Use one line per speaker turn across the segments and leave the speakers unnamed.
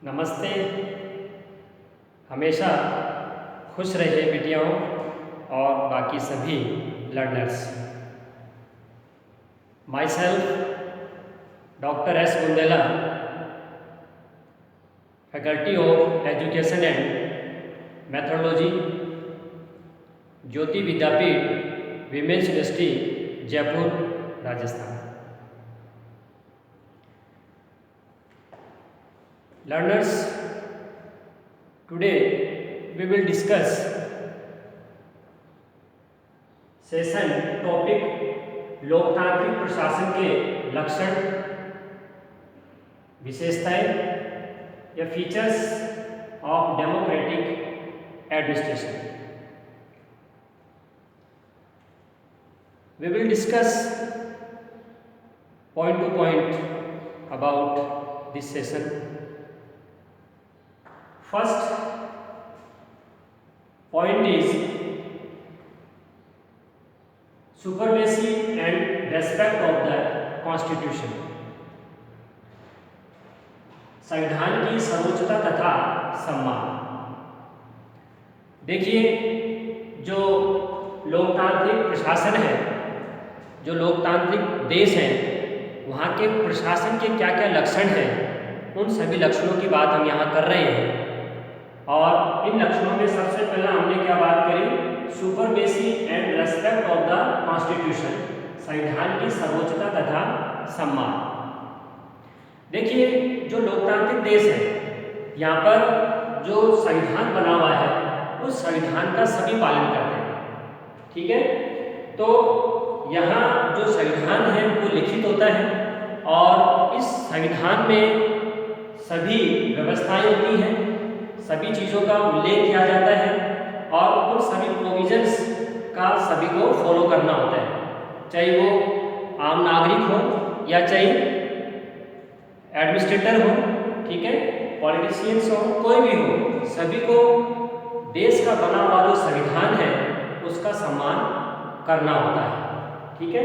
नमस्ते। हमेशा खुश रहिए बिटियाओं और बाकी सभी learners. Myself doctor S Bundela, faculty of education and methodology, Jyoti Vidyapeeth women's university Jaipur Rajasthan. Learners, today we will discuss session topic लोकतांत्रिक प्रशासन के लक्षण, विशेषताएं या features of democratic administration. We will discuss point to point about this session. First point is supremacy and respect of the Constitution. संविधान की सर्वोच्चता तथा सम्मान। देखिए, जो लोकतांत्रिक प्रशासन है, जो लोकतांत्रिक देश है, वहाँ के प्रशासन के क्या क्या लक्षण हैं, उन सभी लक्षणों की बात हम यहाँ कर रहे हैं। और इन लक्षणों में सबसे पहला हमने क्या बात करी? Supremacy and respect of the constitution, संविधान की सर्वोच्चता तथा सम्मान। देखिए, जो लोकतांत्रिक देश है, यहाँ पर जो संविधान बना हुआ है उस संविधान का सभी पालन करते हैं। ठीक है, तो यहाँ जो संविधान है वो लिखित होता है और इस संविधान में सभी व्यवस्थाएं होती हैं, सभी चीज़ों का उल्लेख किया जाता है और उन सभी प्रोविजंस का सभी को फॉलो करना होता है, चाहे वो आम नागरिक हो या चाहे एडमिनिस्ट्रेटर हो, ठीक है, पॉलिटिशियंस हो, कोई भी हो, सभी को देश का बना हुआ जो संविधान है उसका सम्मान करना होता है। ठीक है,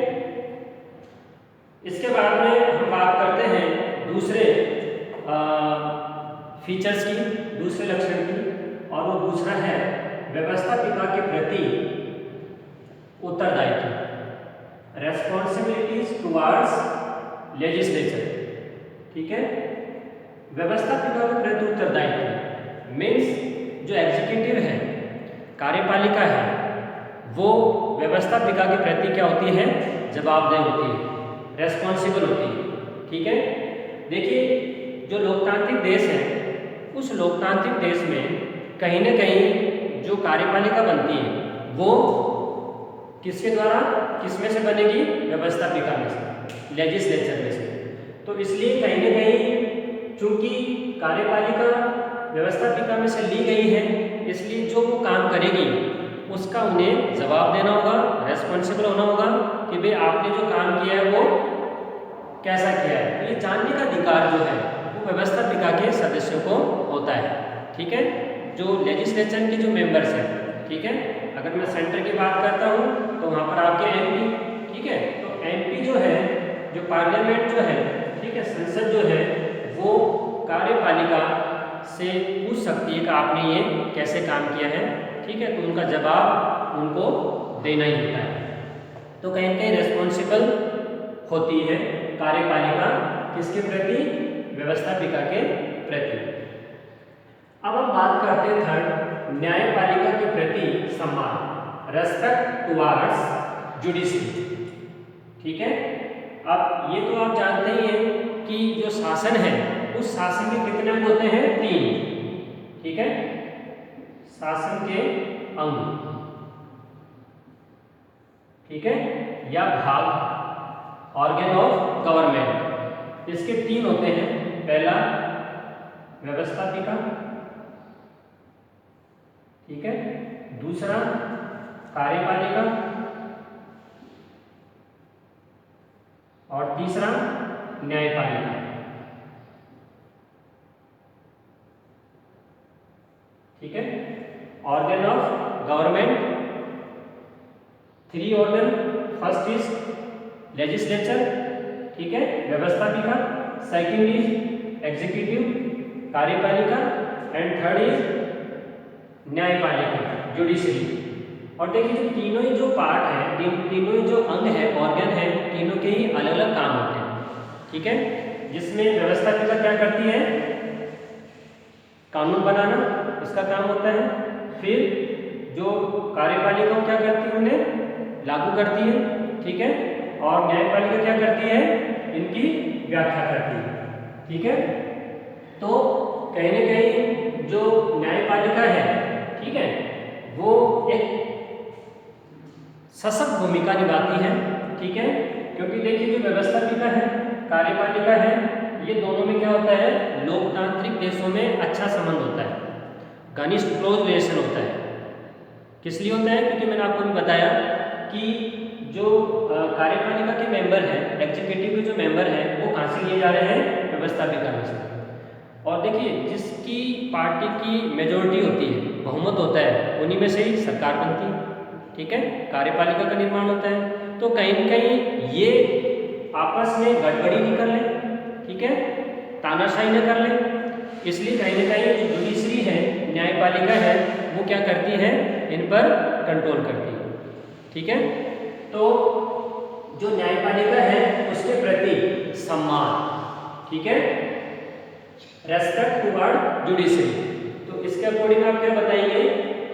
इसके बाद में हम बात करते हैं दूसरे फीचर्स की, दूसरे लक्षण की, और वो दूसरा है व्यवस्थापिका के प्रति उत्तरदायित्व, रेस्पॉन्सिबिलिटीज टुवर्ड्स लेजिस्लेचर। ठीक है, व्यवस्थापिका के प्रति उत्तरदायित्व मीन्स जो एग्जीक्यूटिव है, कार्यपालिका है, वो व्यवस्थापिका के प्रति क्या होती है? जवाबदेह होती है, रेस्पॉन्सिबल होती है। ठीक है, देखिए, जो लोकतांत्रिक देश है उस लोकतांत्रिक देश में कहीं न कहीं जो कार्यपालिका बनती है वो किसके द्वारा, किसमें से बनेगी? व्यवस्थापिका में से, लेजिस्लेचर में से। तो इसलिए कहीं न कहीं चूंकि कार्यपालिका व्यवस्थापिका में से ली गई है, इसलिए जो वो काम करेगी उसका उन्हें जवाब देना होगा, रेस्पॉन्सिबल होना होगा कि भाई आपने जो काम किया है वो कैसा किया है। ये जानने का अधिकार जो है वो व्यवस्थापिका के सदस्यों को होता है। ठीक है, जो लेजिस्लेचर के जो मेंबर्स हैं, ठीक है, अगर मैं सेंटर की बात करता हूँ तो वहाँ पर आपके एमपी, ठीक है, तो एमपी जो है, जो पार्लियामेंट जो है, ठीक है, संसद जो है, वो कार्यपालिका से पूछ सकती है कि आपने ये कैसे काम किया है। ठीक है, तो उनका जवाब उनको देना ही होता है। तो कहीं न कहीं रेस्पॉन्सिबल होती है कार्यपालिका किसके प्रति? व्यवस्थापिका के प्रति। अब हम बात करते हैं थर्ड, न्यायपालिका के प्रति सम्मान, रेस्पेक्ट टुवर्ड्स जुडिशरी। ठीक है, अब ये तो आप जानते ही हैं कि जो शासन है उस शासन के कितने अंग होते हैं? 3। ठीक है, शासन के अंग, ठीक है, या भाग, ऑर्गन ऑफ गवर्नमेंट, इसके 3 होते हैं। पहला व्यवस्थापिका, ठीक है, दूसरा कार्यपालिका और तीसरा न्यायपालिका। ठीक है, organ of government, 3 organ, first is legislature, ठीक है, व्यवस्थापिका, सेकंड इज एग्जीक्यूटिव कार्यपालिका एंड थर्ड इज न्यायपालिका, जुडिशरी। और देखिए जो तीनों ही जो पार्ट है, तीनों ही जो अंग है, ऑर्गन है, तीनों के ही अलग अलग काम होते हैं, ठीक है। जिसमें व्यवस्थापिका क्या करती है, कानून बनाना इसका काम होता है। फिर जो कार्यपालिका क्या करती है, उन्हें लागू करती है, ठीक है। और न्यायपालिका क्या करती है, इनकी व्याख्या करती है, ठीक है। तो कहीं न कहीं जो न्यायपालिका है, ठीक है, वो एक सशक्त भूमिका निभाती है, ठीक है। क्योंकि देखिए जो व्यवस्थापिका है, कार्यपालिका है, ये दोनों में क्या होता है, लोकतांत्रिक देशों में अच्छा संबंध होता है, घनिष्ठ क्लोज रिलेशन होता है। किस लिए होता है, क्योंकि मैंने आपको भी बताया कि जो कार्यपालिका के मेंबर हैं, एग्जीक्यूटिव के जो मेंबर हैं, वो कहाँ से लिए जा रहे हैं, व्यवस्थापिका में से। और देखिए जिसकी पार्टी की मेजोरिटी होती है, बहुमत होता है, उन्हीं में से ही सरकार बनती है, ठीक है, कार्यपालिका का निर्माण होता है। तो कहीं न कहीं ये आपस में गड़बड़ी नहीं कर ले, ठीक है, तानाशाही न कर ले, इसलिए कहीं न कहीं जो जुडिशरी है, न्यायपालिका है, वो क्या करती है, इन पर कंट्रोल करती है, ठीक है। तो जो न्यायपालिका है उसके प्रति सम्मान, ठीक है, रेस्पेक्ट टुवर्ड जुडिशरी। तो इसके अकॉर्डिंग आप क्या बताइए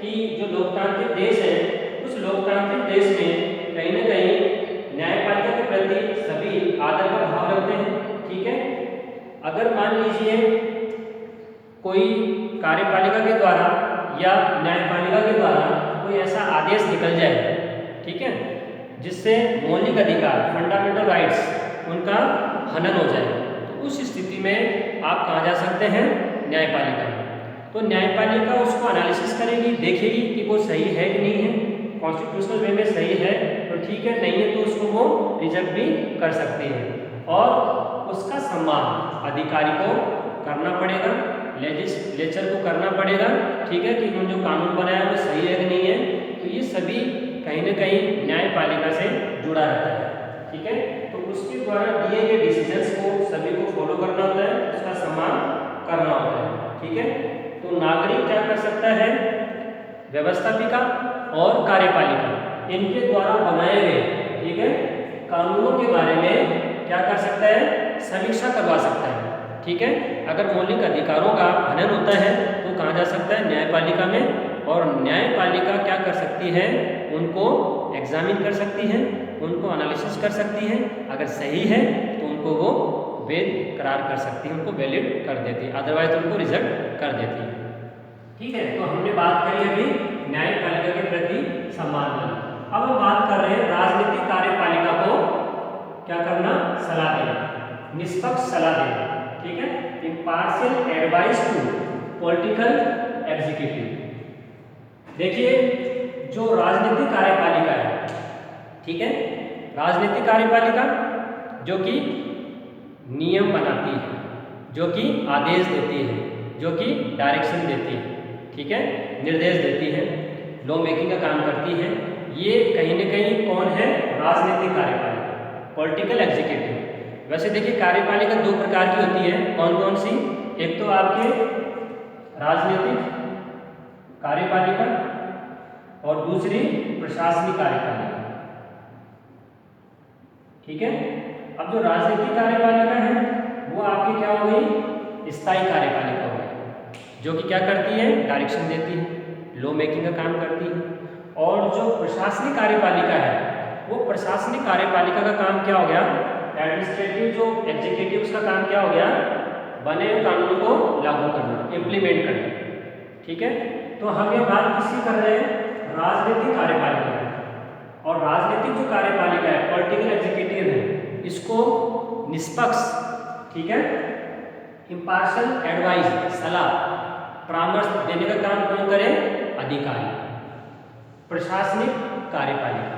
कि जो लोकतांत्रिक देश है, उस लोकतांत्रिक देश में कहीं न कहीं न्यायपालिका के प्रति सभी आदर का भाव रखते हैं, ठीक है। अगर मान लीजिए कोई कार्यपालिका के द्वारा या न्यायपालिका के द्वारा कोई ऐसा आदेश निकल जाए, ठीक है, जिससे मौलिक अधिकार, फंडामेंटल राइट्स, उनका हनन हो जाए, तो उस स्थिति में आप कहाँ जा सकते हैं, न्यायपालिका में। तो न्यायपालिका उसको एनालिसिस करेगी, देखेगी कि वो सही है कि नहीं है, कॉन्स्टिट्यूशनल वे में सही है तो ठीक है, नहीं है तो उसको वो रिजेक्ट भी कर सकती है। और उसका सम्मान अधिकारी को करना पड़ेगा, लेजिस्लेचर को करना पड़ेगा, ठीक है, कि उन्होंने जो कानून बनाया वो सही है कि नहीं है। तो ये सभी कहीं न कहीं न्यायपालिका से जुड़ा रहता है, ठीक है। तो उसके द्वारा दिए गए डिसीजंस को सभी को फॉलो करना होता है, उसका सम्मान करना होता है, ठीक है। तो नागरिक क्या कर सकता है, व्यवस्थापिका और कार्यपालिका इनके द्वारा बनाए गए, ठीक है, कानूनों के बारे में क्या कर सकता है, समीक्षा करवा सकता है, ठीक है। अगर मौलिक अधिकारों का हनन होता है तो कहाँ जा सकता है, न्यायपालिका में। और न्यायपालिका क्या कर सकती है, उनको एग्जामिन कर सकती है, उनको एनालिसिस कर सकती है, अगर सही है तो उनको वो वैध करार कर सकती है, उनको वैलिड कर देती है, अदरवाइज उनको रिजेक्ट कर देती है, ठीक है। तो हमने बात करी अभी न्यायपालिका के प्रति सम्मान वाली। अब हम बात कर रहे हैं राजनीतिक कार्यपालिका को क्या करना, सलाह देना, निष्पक्ष सलाह देना, ठीक है, impartial advice to political executive. देखिए जो राजनीतिक कार्यपालिका है, ठीक है, राजनीतिक कार्यपालिका जो कि नियम बनाती है, जो कि आदेश देती है, जो कि डायरेक्शन देती है, ठीक है, निर्देश देती है, लॉ मेकिंग का काम करती है। ये कहीं न कहीं कौन है, राजनीतिक कार्यपालिका, पॉलिटिकल एग्जीक्यूटिव। वैसे देखिए कार्यपालिका दो प्रकार की होती है, कौन कौन सी, एक तो आपके राजनीतिक कार्यपालिका और दूसरी प्रशासनिक कार्यपालिका, ठीक है। अब जो राजनीतिक कार्यपालिका है वो आपकी क्या हो गई, स्थायी कार्यपालिका हो गई, जो कि क्या करती है, डायरेक्शन देती है, लॉ मेकिंग का काम करती है। और जो प्रशासनिक कार्यपालिका है, वो प्रशासनिक कार्यपालिका का काम क्या हो गया, एडमिनिस्ट्रेटिव जो एग्जीक्यूटिव उसका काम क्या हो गया, बने हुए कानून को लागू करना, इम्प्लीमेंट करना, ठीक है। तो हम ये बात किसकी कर रहे हैं, राजनीतिक कार्यपालिका। और राजनीतिक जो कार्यपालिका है, पॉलिटिकल एग्जीक्यूटिव है, इसको निष्पक्ष, ठीक है, इम्पार्शियल एडवाइस, सलाह, परामर्श देने का काम कौन करे, अधिकारी, प्रशासनिक कार्यपालिका,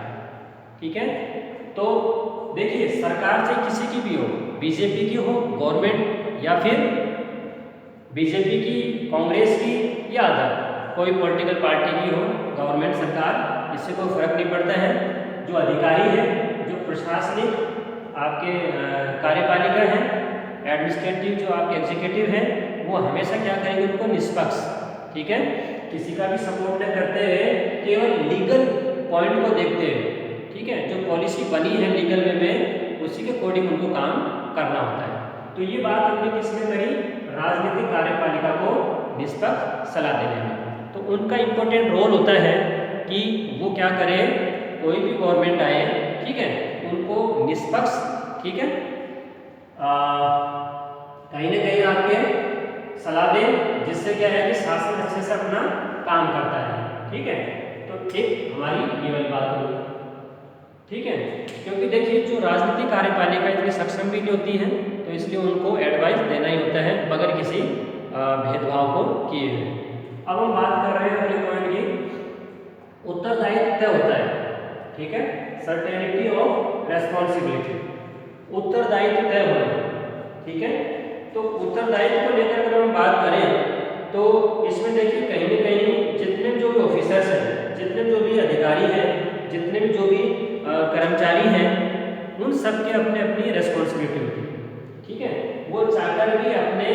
ठीक है। तो देखिए सरकार चाहे किसी की भी हो, बीजेपी की हो, गवर्नमेंट, या फिर बीजेपी की, कांग्रेस की, या अदर कोई पॉलिटिकल पार्टी की हो, गवर्नमेंट, सरकार, इससे कोई फर्क नहीं पड़ता है। जो अधिकारी है, जो प्रशासनिक आपके कार्यपालिका है, एडमिनिस्ट्रेटिव जो आपके एग्जीक्यूटिव हैं वो हमेशा क्या करेंगे, उनको निष्पक्ष, ठीक है, किसी का भी सपोर्ट न करते हुए केवल लीगल पॉइंट को देखते हुए, ठीक है, जो पॉलिसी बनी है लीगल वे में उसी के अकॉर्डिंग उनको काम करना होता है। तो ये बात हमने किसमें करी, राजनीतिक कार्यपालिका को निष्पक्ष सलाह देने में। तो उनका इम्पोर्टेंट रोल होता है कि वो क्या करे, कोई भी गवर्नमेंट आए, ठीक है, उनको निष्पक्ष, ठीक है, कहीं ना कहीं आपके सलाह दें, जिससे क्या है कि शासन अच्छे से अपना काम करता है, ठीक है। तो एक हमारी ये वाली बात होगी, ठीक है, क्योंकि देखिए जो राजनीतिक कार्यपालिका इतनी सक्षम भी नहीं होती है, तो इसलिए उनको एडवाइस देना ही होता है बगैर किसी भेदभाव को किए हुए। अब हम बात कर रहे हैं अगले पॉइंट की, उत्तरदायित्व तय होता है, ठीक है, सर्टेनिटी ऑफ रेस्पॉन्सिबिलिटी, उत्तरदायित्व तय होना, ठीक है। तो उत्तरदायित्व को लेकर अगर हम बात करें तो इसमें देखिए कहीं ना कहीं जितने जो भी ऑफिसर्स हैं, जितने जो भी अधिकारी हैं, जितने भी जो भी कर्मचारी हैं, उन सब के अपने अपनी रेस्पॉन्सिबिलिटी होती है, ठीक है। वो चाहकर भी अपने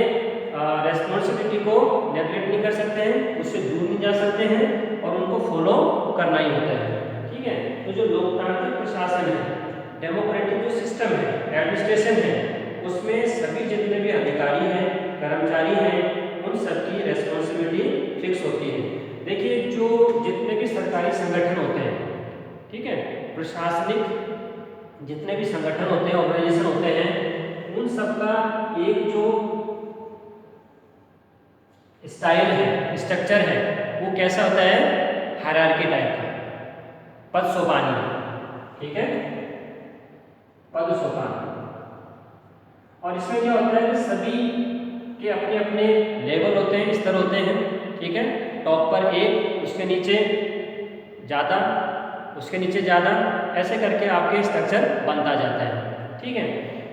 रेस्पॉन्सिबिलिटी को नेगलेक्ट नहीं कर सकते हैं, उससे दूर नहीं जा सकते हैं और उनको फॉलो करना ही होता है, ठीक है। तो जो लोकतांत्रिक प्रशासन है, डेमोक्रेटिक जो सिस्टम है, एडमिनिस्ट्रेशन है, उसमें सभी जितने भी अधिकारी हैं, कर्मचारी हैं, उन सबकी रेस्पॉन्सिबिलिटी फिक्स होती है। देखिए जो जितने भी सरकारी संगठन होते हैं, ठीक है, प्रशासनिक जितने भी संगठन होते हैं, ऑर्गेनाइजेशन होते हैं, उन सबका एक जो स्टाइल है, स्ट्रक्चर है, वो कैसा होता है, हायरार्की टाइप का, पद सोपानी, ठीक है, पद सोपानी। और इसमें क्या होता है कि सभी के अपने अपने लेवल होते हैं, स्तर होते हैं, ठीक है, टॉप पर एक, उसके नीचे ज़्यादा, उसके नीचे ज़्यादा, ऐसे करके आपके स्ट्रक्चर बनता जाता है, ठीक है।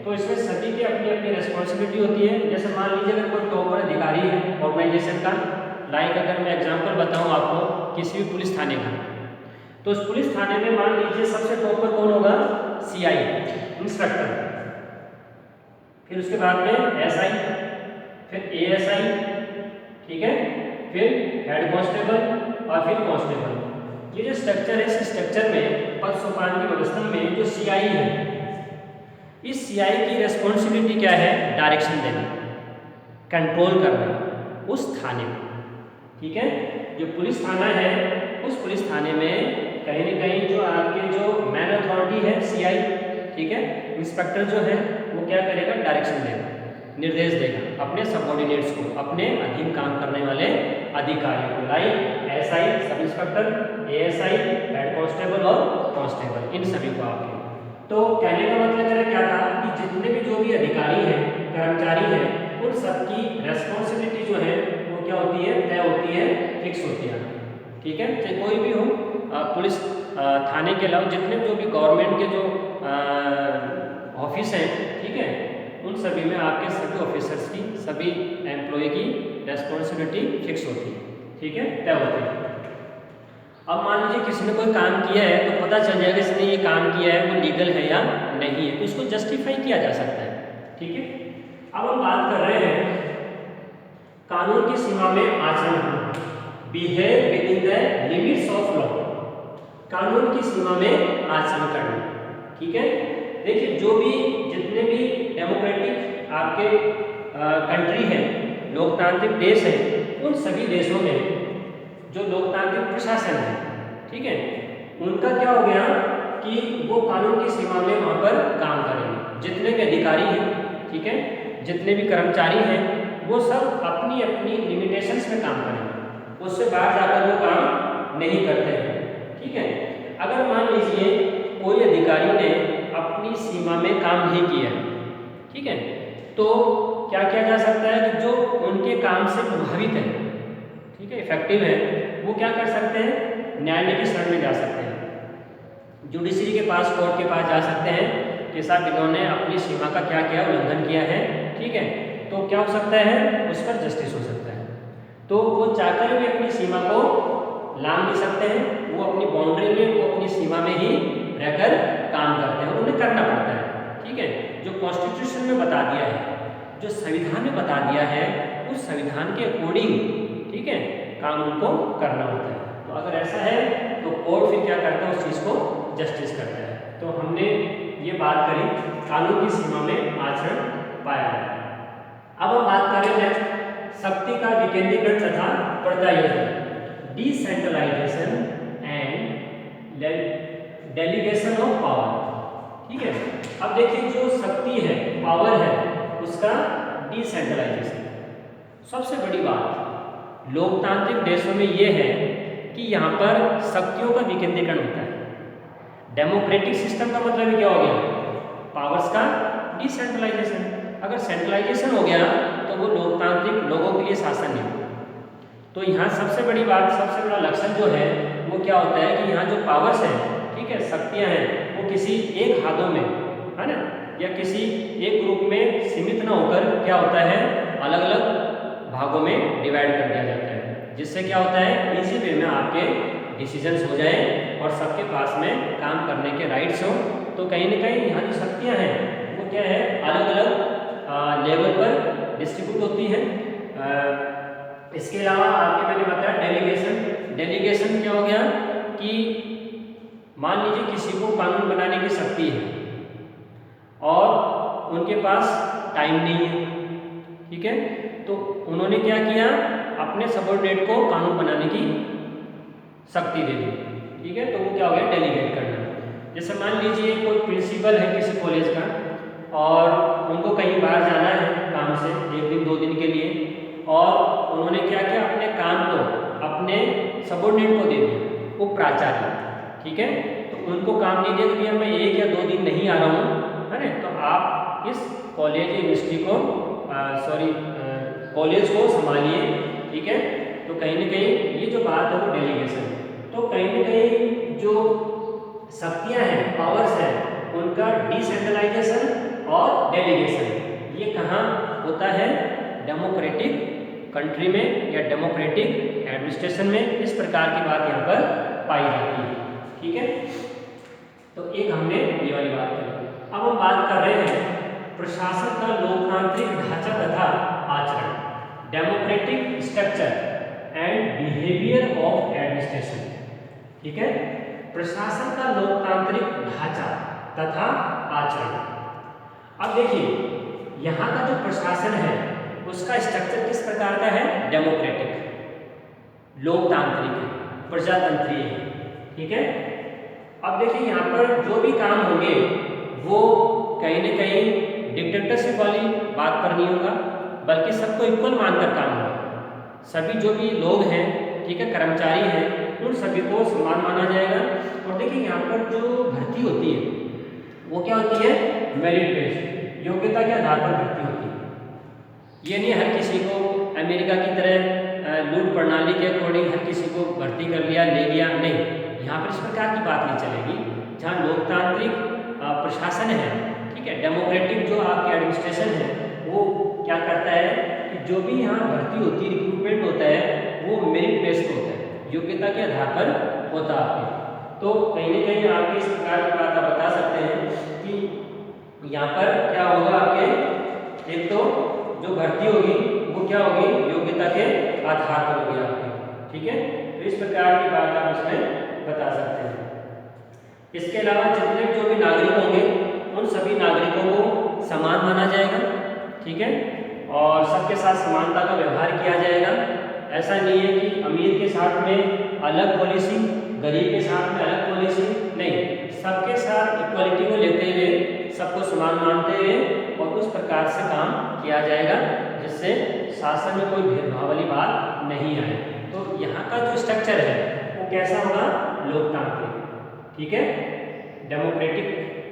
तो इसमें सभी की अपनी अपनी रिस्पॉन्सिबिलिटी होती है। जैसे मान लीजिए अगर कोई टॉप पर अधिकारी है ऑर्गेनाइजेशन का, लाइक अगर मैं एग्जांपल बताऊं आपको किसी भी पुलिस थाने का, तो उस पुलिस थाने में मान लीजिए सबसे टॉप पर कौन होगा, सीआई, इंस्पेक्टर, फिर उसके बाद में एसआई, फिर एएसआई, ठीक है, फिर हेड कांस्टेबल और फिर कांस्टेबल। ये जो स्ट्रक्चर है, इस स्ट्रक्चर में पद सोपान की व्यवस्था में जो सीआई है, इस सीआई की रिस्पॉन्सिबिलिटी क्या है, डायरेक्शन देना, कंट्रोल करना उस थाने में, ठीक है। जो पुलिस थाना है, उस पुलिस थाने में कहीं ना कहीं जो आपके जो मैन अथॉरिटी है सीआई, ठीक है, इंस्पेक्टर जो है वो क्या करेगा, डायरेक्शन देगा, निर्देश देगा अपने सबऑर्डिनेट्स को, अपने अधीन काम करने वाले अधिकारियों को, like SI sub inspector, ASI head constable और कांस्टेबल, इन सभी को आपके। तो कहने का मतलब मेरा क्या था कि जितने भी जो भी अधिकारी हैं, कर्मचारी हैं, उन सबकी रेस्पॉन्सिबिलिटी जो है वो क्या होती है, तय होती है, फिक्स होती है, ठीक है। चाहे कोई भी हो, पुलिस थाने के अलावा जितने जो भी गवर्नमेंट के जो ऑफिस हैं, ठीक है, उन सभी में आपके सभी ऑफिसर्स की, सभी एम्प्लॉय की रेस्पॉन्सिबिलिटी फिक्स होती है, ठीक है, तय होती है। अब मान लीजिए किसी ने कोई काम किया है, तो पता चल जाएगा इसने ये काम किया है वो लीगल है या नहीं है, तो इसको जस्टिफाई किया जा सकता है, ठीक है। अब हम बात कर रहे हैं कानून की सीमा में आचरण, behave with in the limits of law, कानून की सीमा में आचरण करना, ठीक है। देखिए जो भी जितने भी डेमोक्रेटिक आपके कंट्री है, लोकतांत्रिक देश है, उन सभी देशों में जो लोकतांत्रिक प्रशासन है, ठीक है, उनका क्या हो गया कि वो कानून की सीमा में वहाँ पर काम करेंगे। जितने भी अधिकारी हैं, ठीक है, जितने भी कर्मचारी हैं, वो सब अपनी अपनी लिमिटेशंस में काम करेंगे, उससे बाहर जाकर वो काम नहीं करते हैं, ठीक है। अगर मान लीजिए कोई अधिकारी ने अपनी सीमा में काम नहीं किया, ठीक है, तो क्या किया जा सकता है कि जो उनके काम से प्रभावित है, ठीक है, इफेक्टिव है, वो क्या कर सकते हैं, न्यायालय की शरण में जा सकते हैं, जुडिशरी के पास, कोर्ट के पास जा सकते हैं कि साहब इन्होंने अपनी सीमा का क्या किया, उल्लंघन किया है, ठीक है, तो क्या हो सकता है, उस पर जस्टिस हो सकता है। तो वो चाहकर भी अपनी सीमा को लांघ नहीं सकते हैं, वो अपनी बाउंड्री में, वो अपनी सीमा में ही रहकर काम करते हैं और उन्हें करना पड़ता है, ठीक है, जो कॉन्स्टिट्यूशन में बता दिया है जो संविधान में बता दिया है उस संविधान के अकॉर्डिंग, ठीक है, कानून को करना होता है। तो अगर ऐसा है तो कोर्ट फिर क्या करता है, उस चीज़ को जस्टिस करता है। तो हमने ये बात करी कानून की सीमा में आचरण पाया है। अब हम बात करें नेक्स्ट शक्ति का विकेंद्रीकरण तथा प्रत्यायोजन, decentralisation and delegation of power. ठीक है, अब देखिए जो शक्ति है, पावर है, उसका डिसेंट्रलाइजेशन। सबसे बड़ी बात लोकतांत्रिक देशों में यह है कि यहाँ पर शक्तियों का विकेंद्रीकरण होता है। डेमोक्रेटिक सिस्टम का मतलब क्या हो गया, पावर्स का डिसेंट्रलाइजेशन। अगर सेंट्रलाइजेशन हो गया तो वो लोकतांत्रिक लोगों के लिए शासन नहीं। तो यहाँ सबसे बड़ी बात, सबसे बड़ा लक्षण जो है वो क्या होता है कि यहाँ जो पावर्स हैं, ठीक है, शक्तियाँ हैं, वो किसी एक हाथों में, है ना, या किसी एक ग्रुप में सीमित ना होकर क्या होता है, अलग अलग भागों में डिवाइड कर दिया जाता है, जिससे क्या होता है इसी वे में आपके डिसीजंस हो जाए और सबके पास में काम करने के राइट्स हो। तो कहीं ना कहीं यहाँ जो शक्तियाँ हैं वो क्या है, अलग अलग लेवल पर डिस्ट्रीब्यूट होती हैं। इसके अलावा आपके मैंने बताया डेलीगेशन। डेलीगेशन क्या हो गया कि मान लीजिए किसी को कानून बनाने की शक्ति है और उनके पास टाइम नहीं है, ठीक है, तो उन्होंने क्या किया, अपने सबऑर्डिनेट को कानून बनाने की शक्ति दे दी, ठीक है, तो वो क्या हो गया, डेलीगेट करना। जैसे मान लीजिए कोई प्रिंसिपल है किसी कॉलेज का और उनको कहीं बाहर जाना है काम से, एक दिन दो दिन के लिए, और उन्होंने क्या किया, अपने काम को अपने सबऑर्डिनेट को दे दिया, वो प्राचार्य, ठीक है, तो उनको काम नहीं दिया कि भैया मैं एक या दो दिन नहीं आ रहा हूँ, है ना, तो आप इस कॉलेज यूनिवर्सिटी को कॉलेज को संभालिए, ठीक है। तो कहीं ना कहीं ये जो बात है वो डेलीगेशन। तो कहीं ना कहीं जो शक्तियाँ हैं, पावर्स हैं, उनका डिसेंट्रलाइजेशन और डेलीगेशन ये कहाँ होता है, डेमोक्रेटिक कंट्री में या डेमोक्रेटिक एडमिनिस्ट्रेशन में। इस प्रकार की बात यहाँ पर पाई जाती है, ठीक है। तो एक हमने ये वाली बात करी। अब हम बात कर रहे हैं प्रशासन का लोकतांत्रिक ढांचा तथा आचरण, democratic structure and behaviour of administration, ठीक है। प्रशासन का लोकतांत्रिक ढांचा तथा आचरण। अब देखिए यहाँ का जो प्रशासन है उसका स्ट्रक्चर किस प्रकार का है, डेमोक्रेटिक, लोकतांत्रिक है, प्रजातंत्रीय है, ठीक है। अब देखिए यहाँ पर जो भी काम होंगे वो कहीं ना कहीं डिक्टेटरशिप वाली बात पर नहीं होगा, बल्कि सबको इक्वल मानकर काम होगा। सभी जो भी लोग हैं, ठीक है, कर्मचारी हैं, उन सभी को समान माना जाएगा। और देखिए यहाँ पर जो भर्ती होती है वो क्या होती है, मेरिट बेस्ड, योग्यता के आधार पर भर्ती होती है। ये नहीं हर किसी को अमेरिका की तरह लूट प्रणाली के अकॉर्डिंग हर किसी को भर्ती कर लिया, ले लिया, नहीं, यहाँ पर इस प्रकार की बात नहीं चलेगी। जहाँ लोकतांत्रिक प्रशासन है, ठीक है, डेमोक्रेटिक जो आपकी एडमिनिस्ट्रेशन है, वो क्या करता है कि जो भी यहाँ भर्ती होती है, रिक्रूटमेंट होता है, वो मेरिट बेस्ड होता है, योग्यता के आधार पर होता है आपके। तो कहीं ना कहीं आपके इस प्रकार की बात आप बता सकते हैं कि यहाँ पर क्या होगा, आपके एक तो जो भर्ती होगी वो क्या होगी, योग्यता के आधार पर होगी आपकी, ठीक है। तो इस प्रकार की बात आप इसमें बता सकते हैं। इसके अलावा जितने जो भी नागरिक होंगे उन सभी नागरिकों को समान माना जाएगा, ठीक है, और सबके साथ समानता का व्यवहार किया जाएगा। ऐसा नहीं है कि अमीर के साथ में अलग पॉलिसी, गरीब के साथ में अलग पॉलिसी, नहीं, सबके साथ इक्वलिटी को लेते हुए, सबको समान मानते हुए और उस प्रकार से काम किया जाएगा जिससे शासन में कोई भेदभाव वाली बात नहीं आए। तो यहाँ का जो स्ट्रक्चर है वो कैसा होगा, लोकतांत्रिक, ठीक है, डेमोक्रेटिक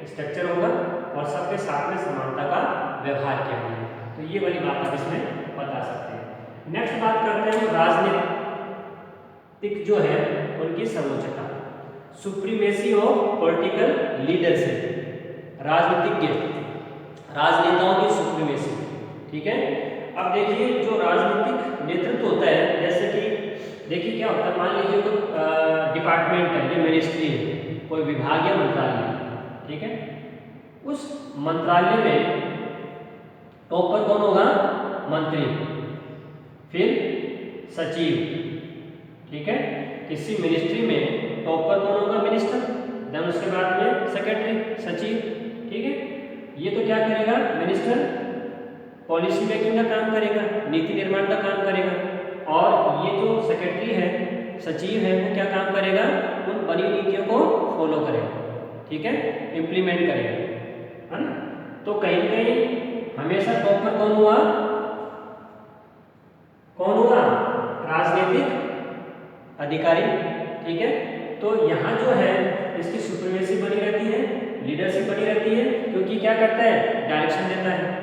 स्ट्रक्चर होगा और सबके साथ में समानता का व्यवहार किया जाएगा। तो ये वाली बात आप इसमें बता सकते हैं। नेक्स्ट बात करते हैं राजनीतिक जो है उनकी सर्वोच्चता, सुप्रीमेसी ऑफ पॉलिटिकल लीडरशिप, राजनेताओं की सुप्रीमेसी, ठीक है। अब देखिए जो राजनीतिक नेतृत्व होता है, जैसे कि देखिए क्या होता है, मान लीजिए कोई डिपार्टमेंट है या मिनिस्ट्री है, कोई विभाग या मंत्रालय, ठीक है, उस मंत्रालय में टॉप पर कौन होगा? मंत्री, फिर सचिव, ठीक है। किसी मिनिस्ट्री में टॉप पर कौन होगा? मिनिस्टर, देन उसके बाद में सेक्रेटरी, सचिव, ठीक है। ये तो क्या करेगा? मिनिस्टर पॉलिसी मेकिंग का काम करेगा, नीति निर्माण का काम करेगा, और ये जो सेक्रेटरी है, सचिव है, वो क्या काम करेगा? उन बनी नीतियों को फॉलो करेगा, ठीक है, इम्प्लीमेंट करेगा, है ना। तो कहीं कहीं हमेशा टॉप पर कौन हुआ? कौन हुआ? राजनीतिक अधिकारी, ठीक है। तो यहाँ जो है इसकी सुप्रीमेसी बनी रहती है, लीडरशिप बनी रहती है, क्योंकि क्या करता है? डायरेक्शन देता है,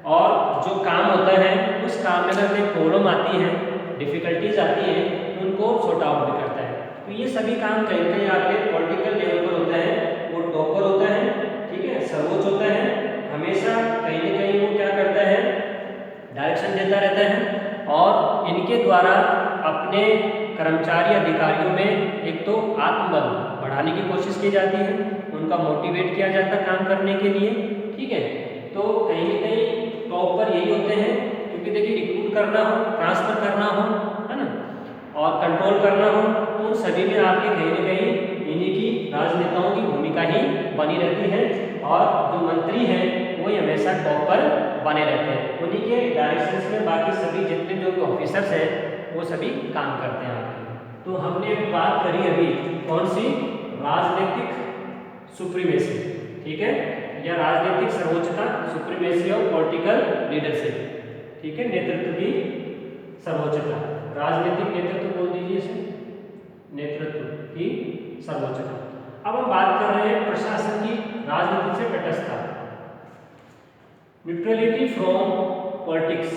और जो काम होता है उस काम में अगर कोई प्रॉब्लम आती है, डिफिकल्टीज आती हैं, तो उनको सॉर्ट आउट भी करता है। तो ये सभी काम कहीं कहीं आपके पॉलिटिकल लेवल पर होता है, वो टॉप पर होता है, ठीक है, सर्वोच्च होता है, हमेशा कहीं न कहीं वो क्या करता है? डायरेक्शन देता रहता है, और इनके द्वारा अपने कर्मचारी अधिकारियों में एक तो आत्मबल बढ़ाने की कोशिश की जाती है, उनका मोटिवेट किया जाता है काम करने के लिए, ठीक है। तो कहीं न कहीं टॉप पर यही होते हैं, क्योंकि देखिए रिक्रूट करना हो, ट्रांसफर करना हो, है ना, और कंट्रोल करना हो, तो उन सभी में आपके कहीं न कहीं इन्हीं की राजनेताओं की भूमिका ही बनी रहती है, और जो मंत्री हैं वो हमेशा टॉप पर बने रहते हैं, उन्हीं के डायरेक्शंस में बाकी सभी जितने जो भी ऑफिसर्स हैं वो सभी काम करते हैं आपके। तो हमने अभी बात करी अभी कौन सी? राजनीतिक सुप्रीमेसी, ठीक है, या राजनीतिक सर्वोच्चता, सुप्रीमेसी ऑफ पॉलिटिकल लीडरशिप, ठीक है, नेतृत्व की सर्वोच्चता, राजनीतिक नेतृत्व बोल दीजिए इसे, नेतृत्व की सर्वोच्चता। अब हम बात कर रहे हैं प्रशासन की राजनीति से तटस्थता, न्यूट्रलिटी फ्रॉम पॉलिटिक्स।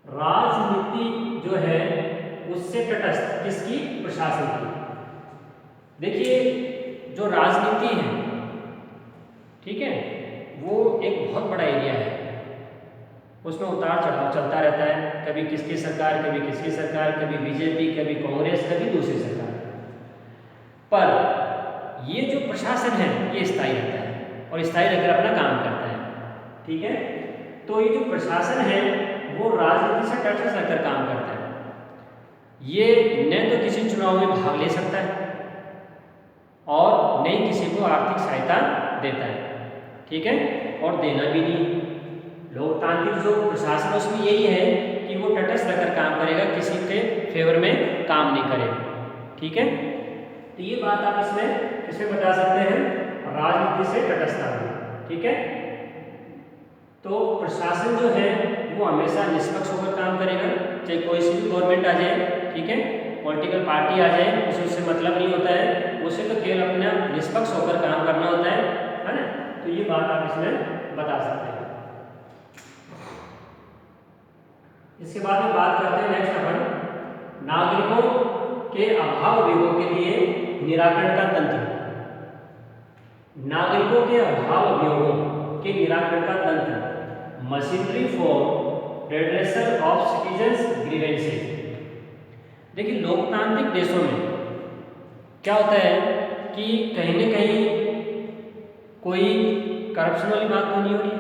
राजनीति जो है उससे तटस्थ, किसकी? प्रशासन की। देखिए जो राजनीति है, ठीक है, वो एक बहुत बड़ा एरिया है, उसमें उतार चढ़ाव चलता रहता है, कभी किसकी सरकार, कभी किसकी सरकार, कभी बीजेपी, कभी कांग्रेस, कभी दूसरी सरकार। पर ये जो प्रशासन है ये स्थायी रहता है, और स्थायी रहकर अपना काम करता है, ठीक है। तो ये जो प्रशासन है वो राजनीति से तटस्थ रहकर काम करता है, ये न तो किसी चुनाव में भाग ले सकता है, और न ही किसी को आर्थिक सहायता देता है, ठीक है, और देना भी नहीं। लोकतांत्रिक जो प्रशासन है उसमें यही है कि वो तटस्थ रहकर काम करेगा, किसी के फेवर में काम नहीं करेगा, ठीक है। तो ये बात आप इसमें बता सकते हैं, राजनीति से तटस्थता में, ठीक है। तो प्रशासन जो है वो हमेशा निष्पक्ष होकर काम करेगा, चाहे कोई सी भी गवर्नमेंट आ जाए, ठीक है, पॉलिटिकल पार्टी आ जाए, उससे मतलब नहीं होता है, उसे तो केवल अपना निष्पक्ष होकर काम करना होता है ना। तो ये बात आप इसमें बता सकते हैं। इसके बाद में बात करते हैं नेक्स्ट अपन नागरिकों के अभाव विभोग के लिए निराकरण का तंत्र। नागरिकों के अभाव अभियोगों के निराकरण का तंत्र, machinery for redressal of citizens grievances. देखिए लोकतांत्रिक देशों में क्या होता है कि कहीं न कहीं कोई करप्शन वाली बात तो नहीं हो रही,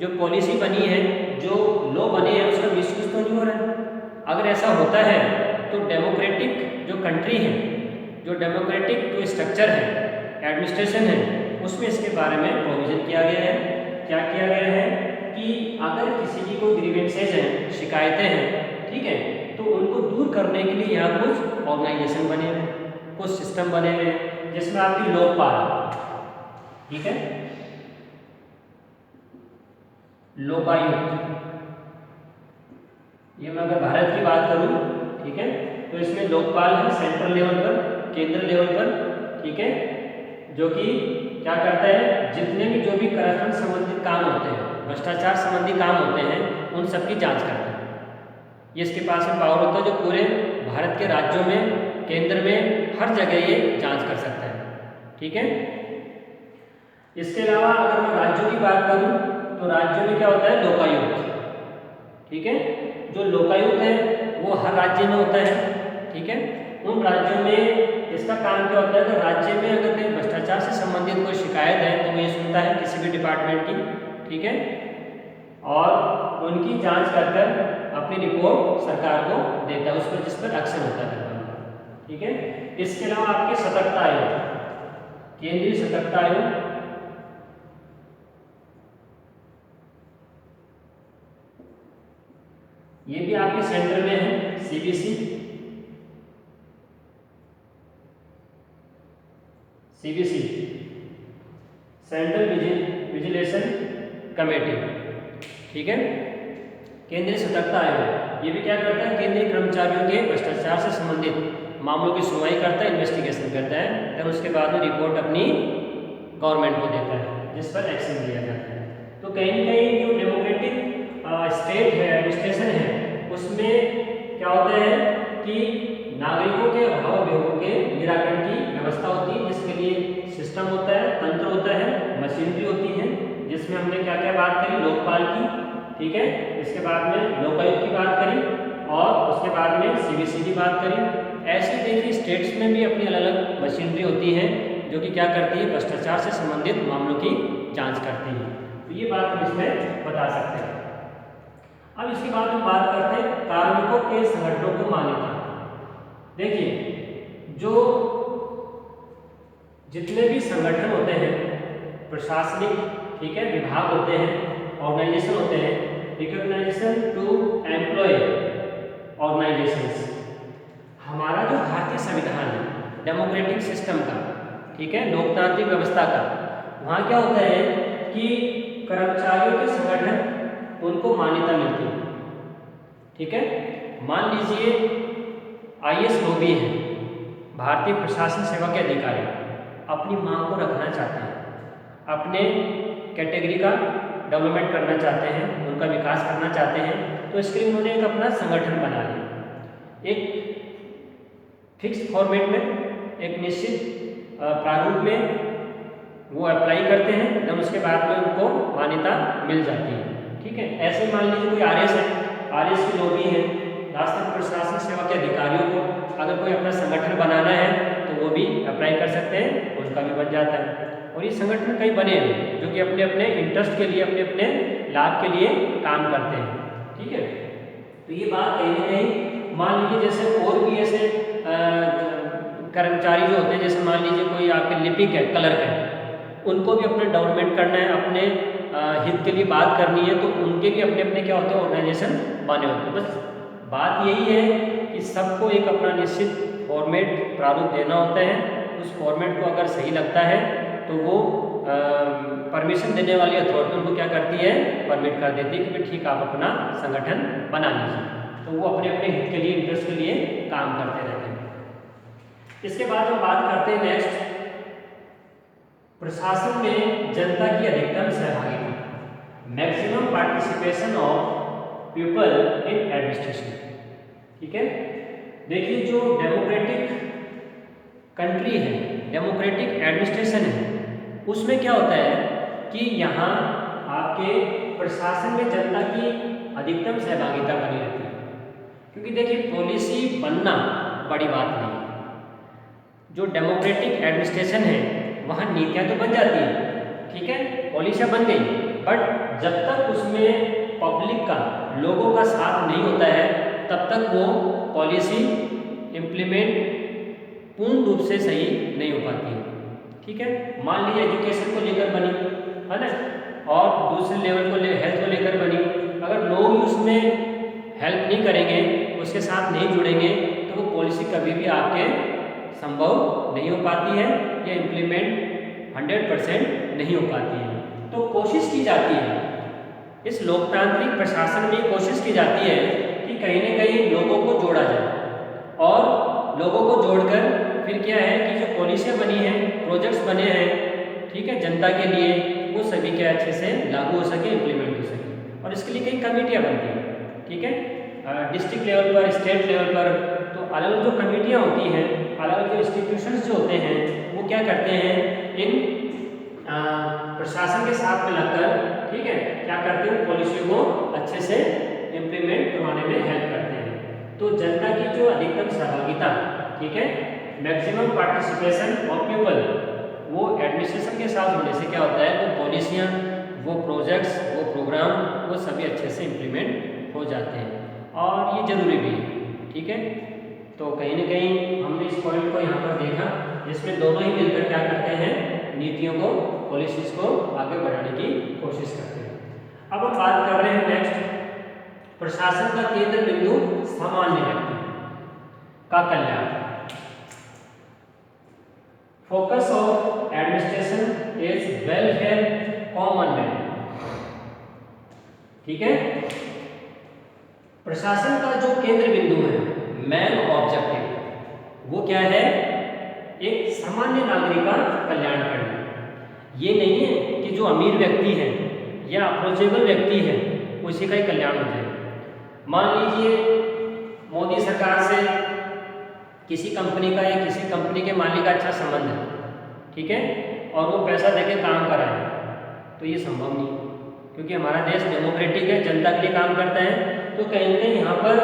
जो पॉलिसी बनी है, जो लॉ बने हैं उसका मिसयूज तो नहीं हो रहा है। अगर ऐसा होता है तो डेमोक्रेटिक जो कंट्री है, जो डेमोक्रेटिक जो स्ट्रक्चर है, एडमिनिस्ट्रेशन है, उसमें इसके बारे में प्रोविजन किया गया है। क्या किया गया है कि अगर किसी की कोई ग्रीवेंसेज हैं, शिकायतें हैं, ठीक है, तो उनको दूर करने के लिए यहाँ कुछ ऑर्गेनाइजेशन बने हुए हैं, कुछ सिस्टम बने हुए हैं, जिसमें आपकी लोकपाल, ठीक है, लोकायुक्त, ये मैं अगर भारत की बात करूं, ठीक है, तो इसमें लोकपाल है सेंट्रल लेवल पर, केंद्र लेवल पर, ठीक है, जो कि क्या करता है, जितने भी जो भी करप्शन संबंधित काम होते हैं, भ्रष्टाचार संबंधी काम होते हैं, उन सब की जांच करता है। ये इसके पास में पावर होता है जो पूरे भारत के राज्यों में, केंद्र में, हर जगह ये जांच कर सकता है, ठीक है। इसके अलावा अगर मैं राज्यों की बात करूं तो राज्यों में क्या होता है, लोकायुक्त, ठीक है। जो लोकायुक्त है वो हर राज्य में होता है, ठीक है। उन राज्यों में इसका काम क्या होता है कि राज्य में अगर कहीं भ्रष्टाचार से संबंधित कोई शिकायत है तो ये सुनता है किसी भी डिपार्टमेंट की, ठीक है। और उनकी जांच कर कर अपनी रिपोर्ट सरकार को देता है, उस पर जिस पर एक्शन होता है। ठीक है, इसके अलावा आपके सतर्कता आयोग, केंद्रीय सतर्कता आयोग, ये भी आपके सेंटर में है, सीबीसी, सेंट्रल विजिलेशन कमेटी। ठीक है, केंद्रीय सतर्कता आयोग ये भी क्या करता है, केंद्रीय कर्मचारियों के भ्रष्टाचार से संबंधित मामलों की सुनवाई करता है, इन्वेस्टिगेशन करता है, फिर उसके बाद में रिपोर्ट अपनी गवर्नमेंट को देता है, जिस पर एक्शन लिया जाता है। तो कहीं ना कहीं जो डेमोक्रेटिक स्टेट है, एडमिनिस्ट्रेशन है, उसमें क्या होता है कि नागरिकों के अभाव अभियोगों के निराकरण की व्यवस्था होती है, जिसके लिए सिस्टम होता है, तंत्र होता है, मशीनरी होती है, जिसमें हमने क्या क्या बात करी, लोकपाल की, ठीक है, इसके बाद में लोकायुक्त की बात करी और उसके बाद में सीबीसी की बात करी। ऐसे देखिए स्टेट्स में भी अपनी अलग अलग मशीनरी होती है जो कि क्या करती है, भ्रष्टाचार से संबंधित मामलों की जांच करती है। तो ये बात हम इसमें बता सकते हैं। अब इसके बाद हम बात करते हैं कार्मिकों के संगठनों को मान्यता। देखिए जो जितने भी संगठन होते हैं, प्रशासनिक, ठीक है, विभाग होते हैं, ऑर्गेनाइजेशन होते हैं, रिकॉग्नाइजेशन टू एम्प्लॉय ऑर्गेनाइजेशंस। हमारा जो भारतीय संविधान है, डेमोक्रेटिक सिस्टम का, ठीक है, लोकतांत्रिक व्यवस्था का, वहाँ क्या होता है कि कर्मचारियों के संगठन उनको मान्यता मिलती है। ठीक है, मान लीजिए आईएएस लोग भी हैं, भारतीय प्रशासन सेवा के अधिकारी अपनी मांग को रखना चाहते हैं, अपने कैटेगरी का डेवलपमेंट करना चाहते हैं, उनका विकास करना चाहते हैं, तो इसके लिए उन्होंने एक अपना संगठन बना लिया, एक फिक्स फॉर्मेट में, एक निश्चित प्रारूप में वो अप्लाई करते हैं, तब उसके बाद में उनको मान्यता मिल जाती है। ठीक है, ऐसे मान लीजिए कोई आरएस है, आरएस के लोग भी हैं, राष्ट्रीय प्रशासन सेवा के अधिकारियों को अगर कोई अपना संगठन बनाना है तो वो भी अप्लाई कर सकते हैं, उनका भी बन जाता है। और ये संगठन कई बने हैं जो कि अपने अपने इंटरेस्ट के लिए, अपने अपने लाभ के लिए काम करते हैं। ठीक है, तो ये बात कहीं ना कहीं मान लीजिए जैसे और भी ऐसे कर्मचारी जो होते हैं, जैसे मान लीजिए कोई आपके लिपिक है, क्लर्क है, उनको भी अपने डेवलपमेंट करना है, अपने हित के लिए बात करनी है, तो उनके भी अपने अपने क्या होते हैं, ऑर्गेनाइजेशन बने होते हैं। बस बात यही है कि सबको एक अपना निश्चित फॉर्मेट प्रारूप देना होता है, उस फॉर्मेट को अगर सही लगता है तो वो परमिशन देने वाली अथॉरिटी उनको क्या करती है, परमिट कर देती है कि भाई ठीक आप अपना संगठन बना लीजिए, तो वो अपने अपने हित के लिए, इंटरेस्ट के लिए काम करते रहते हैं। इसके बाद हम बात करते हैं नेक्स्ट, प्रशासन में जनता की अधिकतम सहभागिता, maximum participation of people in administration. ठीक है, देखिए जो डेमोक्रेटिक कंट्री है, डेमोक्रेटिक एडमिनिस्ट्रेशन है, उसमें क्या होता है कि यहाँ आपके प्रशासन में जनता की अधिकतम सहभागिता बनी रहती है। क्योंकि देखिए पॉलिसी बनना बड़ी बात नहीं है, जो डेमोक्रेटिक एडमिनिस्ट्रेशन है वहाँ नीतियाँ तो बन जाती हैं, ठीक है, पॉलिसियाँ बन गई, बट जब तक उसमें पब्लिक का, लोगों का साथ नहीं होता है, तब तक वो पॉलिसी इम्प्लीमेंट पूर्ण रूप से सही नहीं हो पाती है। ठीक है, मान लीजिए एजुकेशन को लेकर बनी है ना, और दूसरे लेवल को हेल्थ को लेकर बनी, अगर लोग उसमें हेल्प नहीं करेंगे, उसके साथ नहीं जुड़ेंगे, तो वो पॉलिसी कभी भी आपके संभव नहीं हो पाती है या इम्प्लीमेंट 100% नहीं हो पाती है। तो कोशिश की जाती है, इस लोकतांत्रिक प्रशासन में कोशिश की जाती है कि कहीं न कहीं लोगों को जोड़ा जाए, और लोगों को जोड़कर फिर क्या है कि जो पॉलिसियाँ बनी हैं, प्रोजेक्ट्स बने हैं, ठीक है, जनता के लिए, वो सभी के अच्छे से लागू हो सके, इम्प्लीमेंट हो सके। और इसके लिए कई कमेटियाँ बनती हैं, ठीक है, डिस्ट्रिक्ट लेवल पर, स्टेट लेवल पर, तो अलग अलग जो कमेटियाँ होती हैं, अलग अलग जो इंस्टीट्यूशंस जो होते हैं, वो क्या करते हैं, इन प्रशासन के साथ में लगकर, ठीक है, क्या करते हैं, पॉलिसियों को अच्छे से इम्प्लीमेंट करवाने में हेल्प करते हैं। तो जनता की जो अधिकतम सहभागिता, ठीक है, मैक्सिमम पार्टिसिपेशन ऑफ पीपल, वो एडमिनिस्ट्रेशन के साथ होने से क्या होता है, वो पॉलिसियाँ, वो प्रोजेक्ट्स, वो प्रोग्राम, वो वो सभी अच्छे से इम्प्लीमेंट हो जाते हैं और ये ज़रूरी भी है। ठीक है, तो कहीं ना कहीं हमने इस पॉइंट को यहाँ पर देखा जिसमें दोनों ही मिलकर क्या करते हैं, नीतियों को, पॉलिसीज को आगे बढ़ाने की कोशिश करते हैं। अब हम बात कर रहे हैं नेक्स्ट, प्रशासन का केंद्र बिंदु सामान्य व्यक्ति का कल्याण। Focus of administration is welfare common man. ठीक है, प्रशासन का जो केंद्र बिंदु है, मेन ऑब्जेक्टिव, वो क्या है, एक सामान्य नागरिक का कल्याण करना। ये नहीं है कि जो अमीर व्यक्ति है या अप्रोचेबल व्यक्ति है उसी का ही कल्याण हो जाए। मान लीजिए मोदी सरकार से किसी कंपनी का या किसी कंपनी के मालिक का अच्छा संबंध है, ठीक है, और वो पैसा देके काम कराए, तो ये संभव नहीं, क्योंकि हमारा देश डेमोक्रेटिक है, जनता के लिए काम करता है। तो कहीं ना कहीं यहाँ पर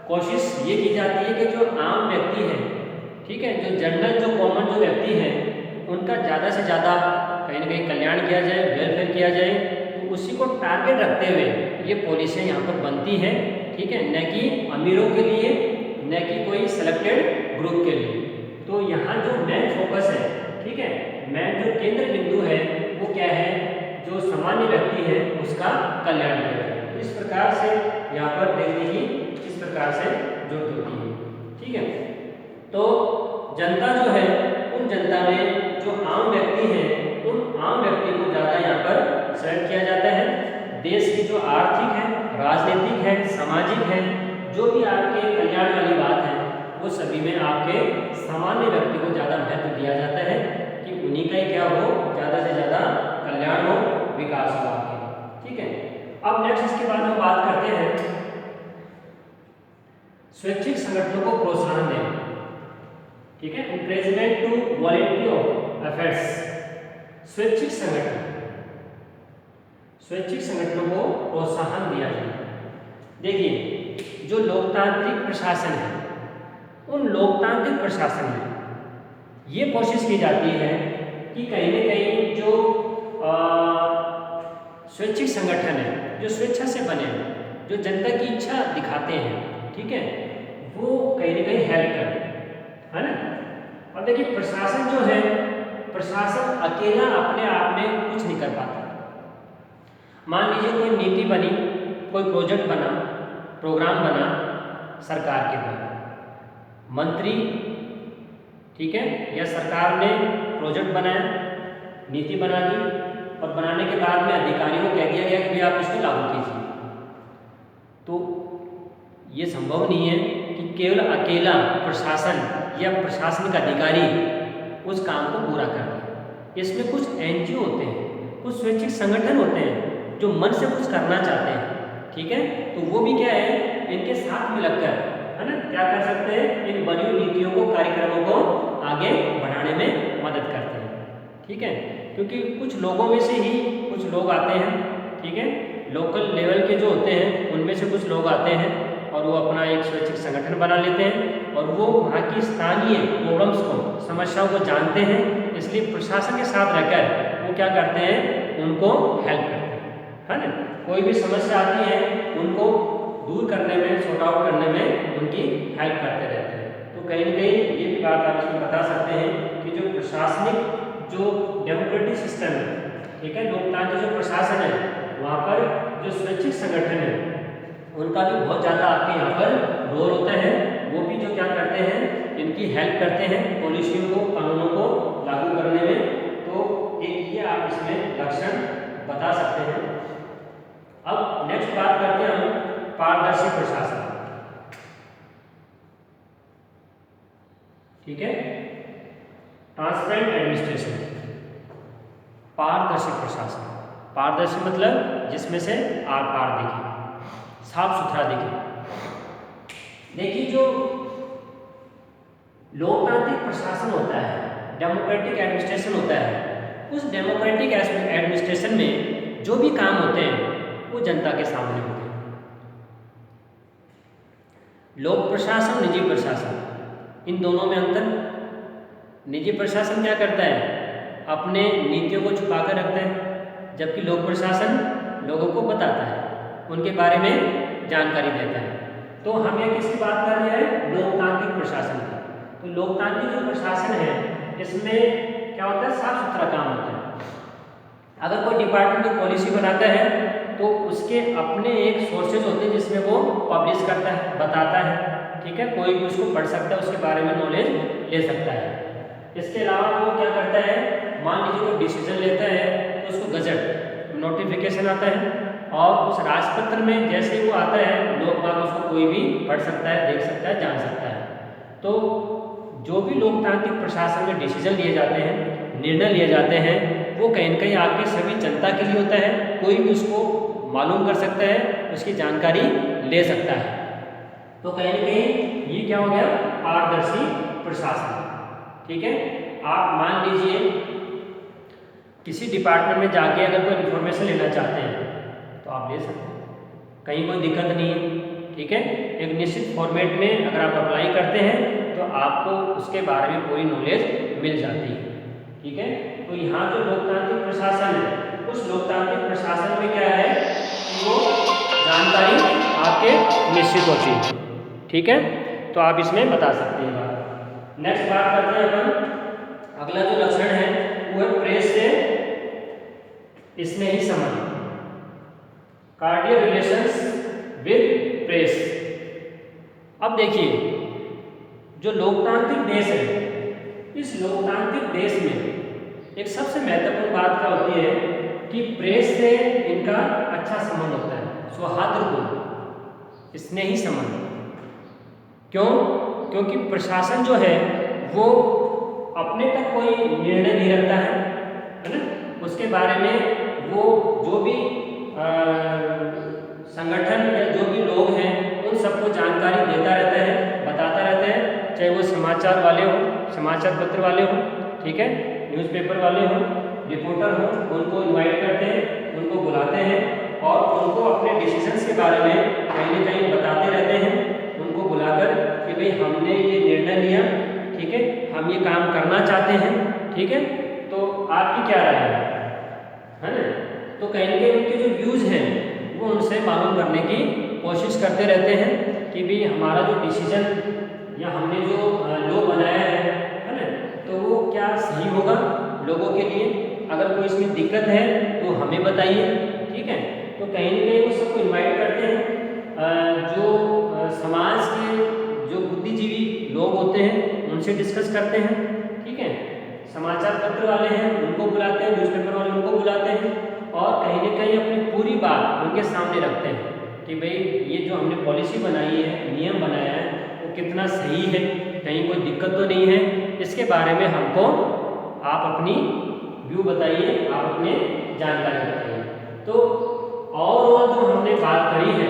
कोशिश ये की जाती है कि जो आम व्यक्ति है, ठीक है, जो जनरल, जो कॉमन जो व्यक्ति है, उनका ज़्यादा से ज़्यादा कहीं ना कहीं कल्याण किया जाए, वेलफेयर किया जाए। तो उसी को टारगेट रखते हुए ये पॉलिसियाँ यहाँ पर बनती है, ठीक है, न कि अमीरों के लिए, न कि कोई सिलेक्टेड ग्रुप के लिए। तो यहाँ जो मेन फोकस है, ठीक है, मेन जो केंद्र बिंदु है वो क्या है, जो सामान्य व्यक्ति है उसका कल्याण किया जाए। तो इस प्रकार से यहाँ पर देखने की इस प्रकार से जरूरत होती है। ठीक है, तो जनता जो है, उन जनता में जो आम व्यक्ति है, उन आम व्यक्ति को ज़्यादा यहाँ पर सेलेक्ट किया जाता है। देश की जो आर्थिक है, राजनीतिक है, सामाजिक है, जो भी आपके कल्याण वाली बात है, वो सभी में आपके सामान्य व्यक्ति को ज़्यादा महत्व दिया जाता है कि उन्हीं का ही क्या हो, ज़्यादा से ज़्यादा कल्याण हो, विकास हो आपके। ठीक है, अब नेक्स्ट इसके बाद हम बात करते हैं स्वैच्छिक संगठनों को प्रोत्साहन देना। ठीक है, एनकरेजमेंट टू वॉलंटियर अफेयर्स। स्वैच्छिक संगठनों को प्रोत्साहन दिया जाए। देखिए, जो लोकतांत्रिक प्रशासन है, उन लोकतांत्रिक प्रशासन में ये कोशिश की जाती है कि कहीं न कहीं जो स्वैच्छिक संगठन है, जो स्वेच्छा से बने, जो जनता की इच्छा दिखाते हैं, ठीक है, वो कहीं न कहीं हेल्प करें, है ना। और देखिए, प्रशासन जो है, प्रशासन अकेला अपने आप में कुछ नहीं कर पाता। मान लीजिए कोई नीति बनी, कोई प्रोजेक्ट बना, प्रोग्राम बना सरकार के द्वारा, मंत्री, ठीक है, या सरकार ने प्रोजेक्ट बनाया, नीति बना दी, और बनाने के बाद में अधिकारियों को कह दिया गया कि आप इसको लागू कीजिए। तो ये संभव नहीं है कि केवल अकेला प्रशासन या प्रशासनिक अधिकारी उस काम को पूरा कर दे। इसमें कुछ एनजीओ होते हैं, कुछ स्वैच्छिक संगठन होते हैं जो मन से कुछ करना चाहते हैं, ठीक है, तो वो भी क्या है, इनके साथ में लगकर, है ना, क्या कर सकते हैं, इन बनी हुई नीतियों को, कार्यक्रमों को आगे बढ़ाने में मदद करते हैं। ठीक है, क्योंकि कुछ लोगों में से ही कुछ लोग आते हैं, ठीक है, लोकल लेवल के जो होते हैं उनमें से कुछ लोग आते हैं और वो अपना एक स्वैच्छिक संगठन बना लेते हैं और वो वहाँ की स्थानीय प्रॉब्लम्स को, समस्याओं को जानते हैं, इसलिए प्रशासन के साथ रहकर वो क्या करते हैं, उनको हेल्प करते हैं, है ना। कोई भी समस्या आती है उनको दूर करने में, सॉर्ट आउट करने में उनकी हेल्प करते रहते हैं। तो कहीं ना कहीं ये भी बात आप इसमें बता सकते हैं कि जो प्रशासनिक, जो डेमोक्रेटिक सिस्टम है, ठीक है, लोकतांत्रिक जो प्रशासन है, वहाँ पर जो स्वैच्छिक संगठन है उनका भी बहुत ज़्यादा आपके यहाँ पर रोल होता है। वो भी जो क्या करते हैं, इनकी हेल्प करते हैं पॉलिसियों को, कानूनों को लागू करने में। तो एक ये आप इसमें लक्षण बता सकते हैं। अब नेक्स्ट बात करते हैं हम पारदर्शी प्रशासन। ठीक है, ट्रांसपेरेंट एडमिनिस्ट्रेशन, पारदर्शी प्रशासन। पारदर्शी मतलब जिसमें से आर पार दिखे, साफ सुथरा दिखे। देखिए, जो लोकतांत्रिक प्रशासन होता है, डेमोक्रेटिक एडमिनिस्ट्रेशन होता है, उस डेमोक्रेटिक एडमिनिस्ट्रेशन में जो भी काम होते हैं वो जनता के सामने होते हैं। लोक प्रशासन, निजी प्रशासन, इन दोनों में अंतर। निजी प्रशासन क्या करता है, अपने नीतियों को छुपा कर रखता है, जबकि लोक प्रशासन लोगों को बताता है, उनके बारे में जानकारी देता है। तो हम ये किसकी बात कर रहे हैं? लोकतांत्रिक प्रशासन की। तो लोकतांत्रिक जो प्रशासन है इसमें क्या होता है? साफ सुथरा काम होता है। अगर कोई डिपार्टमेंट कोई पॉलिसी बनाता है तो उसके अपने एक सोर्सेज होते हैं जिसमें वो पब्लिश करता है, बताता है, ठीक है, कोई भी उसको पढ़ सकता है, उसके बारे में नॉलेज ले सकता है। इसके अलावा वो क्या करता है? मान लीजिए कोई डिसीजन लेता है तो उसको गजट नोटिफिकेशन आता है और उस राजपत्र में जैसे ही वो आता है लोग बाग उसको कोई भी पढ़ सकता है, देख सकता है, जान सकता है। तो जो भी लोकतांत्रिक प्रशासन में डिसीजन लिए जाते हैं, निर्णय लिए जाते हैं, वो कहीं ना कहीं आपकी सभी जनता के लिए होता है, कोई भी उसको मालूम कर सकता है, उसकी जानकारी ले सकता है। तो कहीं ना कहीं ये क्या हो गया? पारदर्शी प्रशासन, ठीक है। आप मान लीजिए किसी डिपार्टमेंट में जाके अगर कोई इन्फॉर्मेशन लेना चाहते हैं तो आप ले सकते हैं, कहीं कोई दिक्कत नहीं है, ठीक है। एक निश्चित फॉर्मेट में अगर आप अप्लाई करते हैं तो आपको उसके बारे में पूरी नॉलेज मिल जाती है, ठीक है। तो यहाँ जो लोकतांत्रिक प्रशासन है, उस लोकतांत्रिक प्रशासन में क्या है कि वो जानकारी आपके निश्चित होती है, ठीक है। तो आप इसमें बता सकते हैं बात। नेक्स्ट बात करते हैं अपन, अगला जो लक्षण है वो है प्रेस से स्नेही संबंध, कार्डियल रिलेशंस विद प्रेस। अब देखिए, जो लोकतांत्रिक देश है, इस लोकतांत्रिक देश में एक सबसे महत्वपूर्ण बात क्या होती है कि प्रेस से इनका अच्छा संबंध होता है, सौहार्दपूर्ण स्नेही संबंध। क्यों? क्योंकि प्रशासन जो है वो अपने तक कोई निर्णय नहीं रखता है ना, उसके बारे में वो जो भी संगठन या जो भी लोग हैं उन सबको जानकारी देता रहता है, बताता रहता है, चाहे वो समाचार वाले हों, समाचार पत्र वाले हों, ठीक है, न्यूज़पेपर वाले हों, रिपोर्टर हों, उनको इनवाइट करते हैं, उनको बुलाते हैं और उनको अपने डिसीजंस के बारे में कहीं ना कहीं बताते रहते हैं, उनको बुलाकर कि भाई हमने ये निर्णय लिया, ठीक है, हम ये काम करना चाहते हैं, ठीक है, तो आपकी क्या राय है ना। तो कहीं ना कहीं उनके जो व्यूज़ हैं वो उनसे मालूम करने की कोशिश करते रहते हैं कि भाई हमारा जो डिसीजन या हमने जो लॉ बनाया है ना, तो वो क्या सही होगा लोगों के लिए, अगर कोई इसमें दिक्कत है तो हमें बताइए, ठीक है। तो कहीं ना कहीं वो सबको इन्वाइट करते हैं, जो समाज के जो बुद्धिजीवी लोग होते हैं उनसे डिस्कस करते हैं, ठीक है, समाचार पत्र वाले हैं उनको बुलाते हैं, न्यूज़पेपर वाले उनको बुलाते हैं और कहीं ना कहीं अपनी पूरी बात उनके सामने रखते हैं कि भाई ये जो हमने पॉलिसी बनाई है, नियम बनाया है, वो कितना सही है, कहीं कोई दिक्कत तो नहीं है, इसके बारे में हमको आप अपनी व्यू बताइए, आप अपने जानकारी बताइए। तो और जो हमने बात करी है,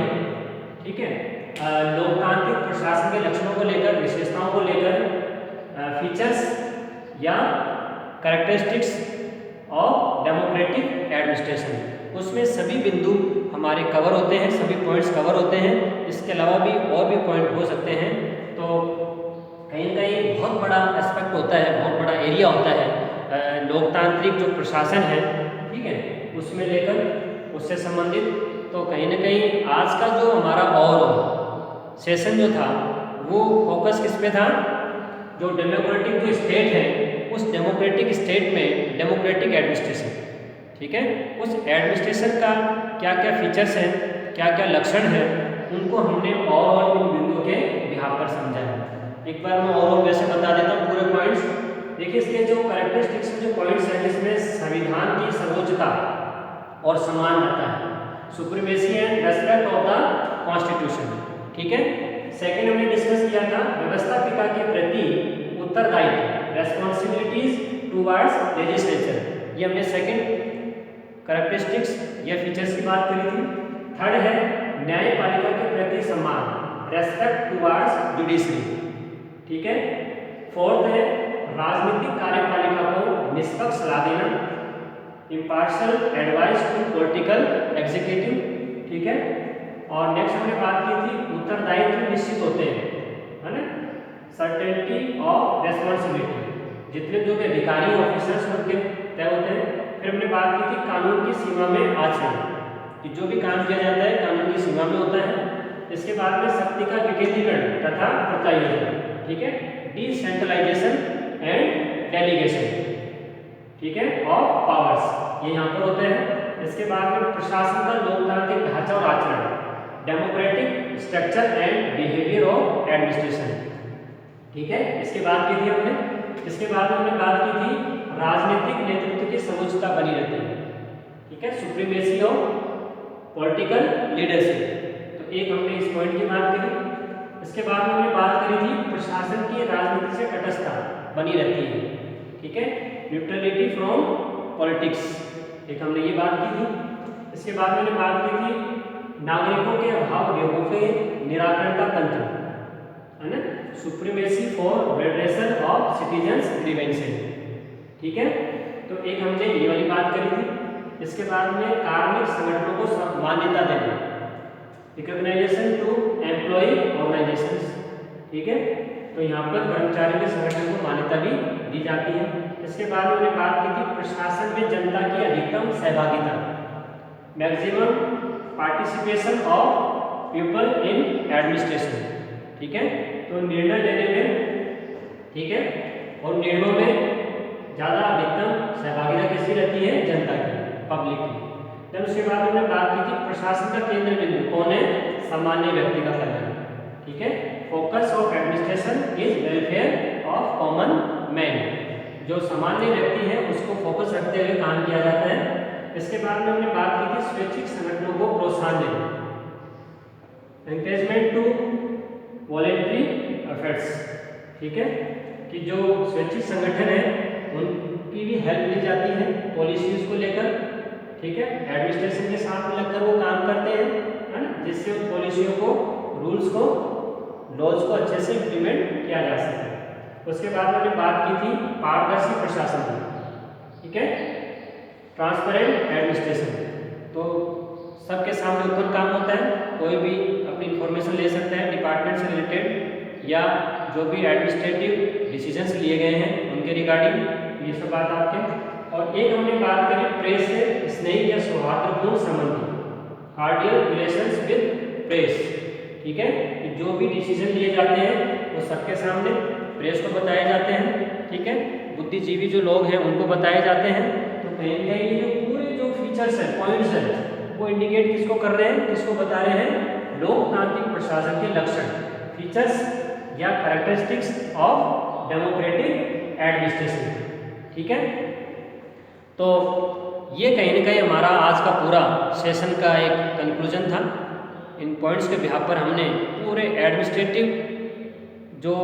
ठीक है, लोकतांत्रिक प्रशासन के लक्षणों को लेकर, विशेषताओं को लेकर, फीचर्स या कैरेक्टरिस्टिक्स ऑफ डेमोक्रेटिक एडमिनिस्ट्रेशन, उसमें सभी बिंदु हमारे कवर होते हैं, सभी पॉइंट्स कवर होते हैं। इसके अलावा भी और भी पॉइंट हो सकते हैं। तो कहीं ना कहीं बहुत बड़ा एस्पेक्ट होता है, बहुत बड़ा एरिया होता है लोकतांत्रिक जो प्रशासन है, ठीक है, उसमें लेकर उससे संबंधित। तो कहीं ना कहीं आज का जो हमारा और सेशन जो था वो फोकस किस पे था? जो डेमोक्रेटिक जो स्टेट है, उस डेमोक्रेटिक स्टेट में डेमोक्रेटिक एडमिनिस्ट्रेशन, ठीक है, उस एडमिनिस्ट्रेशन का क्या क्या फीचर्स हैं, क्या क्या लक्षण हैं, उनको हमने और इन बिंदुओं के बिहार पर समझा है। एक बार मैं और वैसे बता देता हूँ पूरे पॉइंट्स। देखिए, इसके जो कैरेक्टरिस्टिक्स में जो पॉइंट्स हैं, जिसमें संविधान की सर्वोच्चता और समान रहता है, supremacy and respect of the constitution, ठीक है। सेकेंड हमने डिस्कस किया था व्यवस्थापिका के प्रति उत्तरदायित्व, रेस्पॉन्सिबिलिटीज टुवर्ड्स लेजिस्लेचर, ये हमने सेकेंड कैरेक्टरिस्टिक्स या फीचर्स की बात करी थी। थर्ड है न्यायपालिका के प्रति सम्मान, रेस्पेक्ट टुवर्ड्स जुडिशरी, ठीक है। फोर्थ है राजनीतिक कार्यपालिका को निष्पक्ष सलाह देना, impartial advice to political executive, ठीक है। और नेक्स्ट हमने बात की थी उत्तरदायित्व निश्चित होते हैं, है ना, सर्टेनिटी ऑफ रेस्पॉन्सिबिलिटी, जितने जो भी अधिकारी ऑफिसर्स उनके तय होते हैं। फिर हमने बात की थी कानून की सीमा में आचरण, कि जो भी काम किया जाता है कानून की सीमा में होता है। इसके बाद में शक्ति का विकेंद्रीकरण तथा प्रत्यायोजन, ठीक है, डिसेंट्रलाइजेशन एंड डेलीगेशन, ठीक है, ऑफ पावर्स, ये यहाँ पर होते हैं। इसके बाद में प्रशासन का लोकतांत्रिक ढांचा और आचरण, democratic structure and behaviour of administration, ठीक है। इसके बाद की थी हमने, इसके बाद में हमने बात की थी राजनीतिक नेतृत्व की सर्वोच्चता बनी रहती है, ठीक है, सुप्रीमेसी ऑफ पॉलिटिकल लीडरशिप। तो एक हमने इस पॉइंट की बात करी। इसके बाद में हमने बात करी थी प्रशासन की राजनीति से तटस्थता बनी रहती है, ठीक है, न्यूट्रलिटी फ्रॉम पॉलिटिक्स, एक हमने ये बात की थी। इसके बाद में हमने बात की थी नागरिकों के अभाव वियोगों के निराकरण का तंत्र, है ना, supremacy for redressal of citizens grievances, ठीक है। तो एक हमने ये वाली बात करी थी। इसके बाद में कार्मिक संगठनों को मान्यता देना, रिकॉग्नाइजेशन टू एम्प्लॉय ऑर्गेनाइजेशंस, ठीक है। तो यहाँ पर कर्मचारियों के संगठन को मान्यता भी दी जाती है। इसके बाद में हमने बात की थी प्रशासन में जनता की अधिकतम सहभागिता, maximum participation of people in administration, ठीक है। तो निर्णय लेने में, ठीक है, और निर्णयों में ज़्यादा अधिकतम सहभागिता किसकी रहती है, जनता की, पब्लिक की। फिर उसके बाद हमने बात की थी प्रशासन का केंद्र बिंदु कौन है, सामान्य व्यक्ति का कल्याण, ठीक है, focus of administration is welfare of common man, जो सामान्य व्यक्ति है उसको फोकस रखते हुए काम किया जाता है। इसके बाद में हमने बात की थी स्वैच्छिक संगठनों को प्रोत्साहन देना, एनकरेजमेंट टू वॉलेंट्री एफर्ट्स, ठीक है, कि जो स्वैच्छिक संगठन है उनकी भी हेल्प ली जाती है पॉलिसीज को लेकर, ठीक है, एडमिनिस्ट्रेशन के साथ मिलकर वो काम करते हैं, है ना, जिससे उन पॉलिसियों को, रूल्स को, लॉज को अच्छे से इम्प्लीमेंट किया जा सके। उसके बाद में हमने बात की थी पारदर्शी प्रशासन की, ठीक है, ट्रांसपेरेंट एडमिनिस्ट्रेशन। तो सबके सामने ओपन काम होता है, कोई भी अपनी इंफॉर्मेशन ले सकता है डिपार्टमेंट से रिलेटेड या जो भी एडमिनिस्ट्रेटिव डिसीजंस लिए गए हैं उनके रिगार्डिंग, ये सब बात आपके। और एक हमने बात करी प्रेस से स्नेही या सौहार्दपूर्ण संबंधी, कार्डियल रिलेशंस विद प्रेस, ठीक है, कि जो भी डिसीजन लिए जाते हैं वो सबके सामने प्रेस को बताए जाते हैं, ठीक है, बुद्धिजीवी जो लोग हैं उनको बताए जाते हैं। तो कहीं ना कहीं ये जो पूरे जो फीचर्स हैं, पॉइंट्स हैं, वो इंडिकेट किसको कर रहे हैं, किसको बता रहे हैं, लोकतांत्रिक प्रशासन के लक्षण, फीचर्स या कैरेक्टरिस्टिक्स ऑफ डेमोक्रेटिक एडमिनिस्ट्रेशन, ठीक है। तो ये कहीं ना कहीं हमारा आज का पूरा सेशन का एक कंक्लूजन था। इन पॉइंट्स के बिहाफ पर हमने पूरे एडमिनिस्ट्रेटिव जो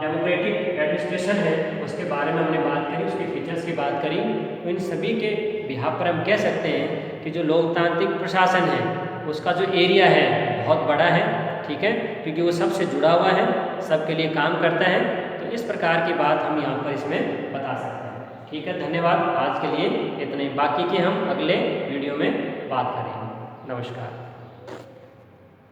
डेमोक्रेटिक एडमिनिस्ट्रेशन है उसके बारे में हमने बात करी, उसके फीचर्स की बात करी। तो इन सभी के बिहाफ पर हम कह सकते हैं कि जो लोकतांत्रिक प्रशासन है उसका जो एरिया है बहुत बड़ा है, ठीक है, क्योंकि वो सबसे जुड़ा हुआ है, सबके लिए काम करता है। तो इस प्रकार की बात हम यहाँ पर इसमें बता सकते हैं, ठीक है। धन्यवाद, आज के लिए इतना ही, बाकी की हम अगले वीडियो में बात करेंगे। नमस्कार।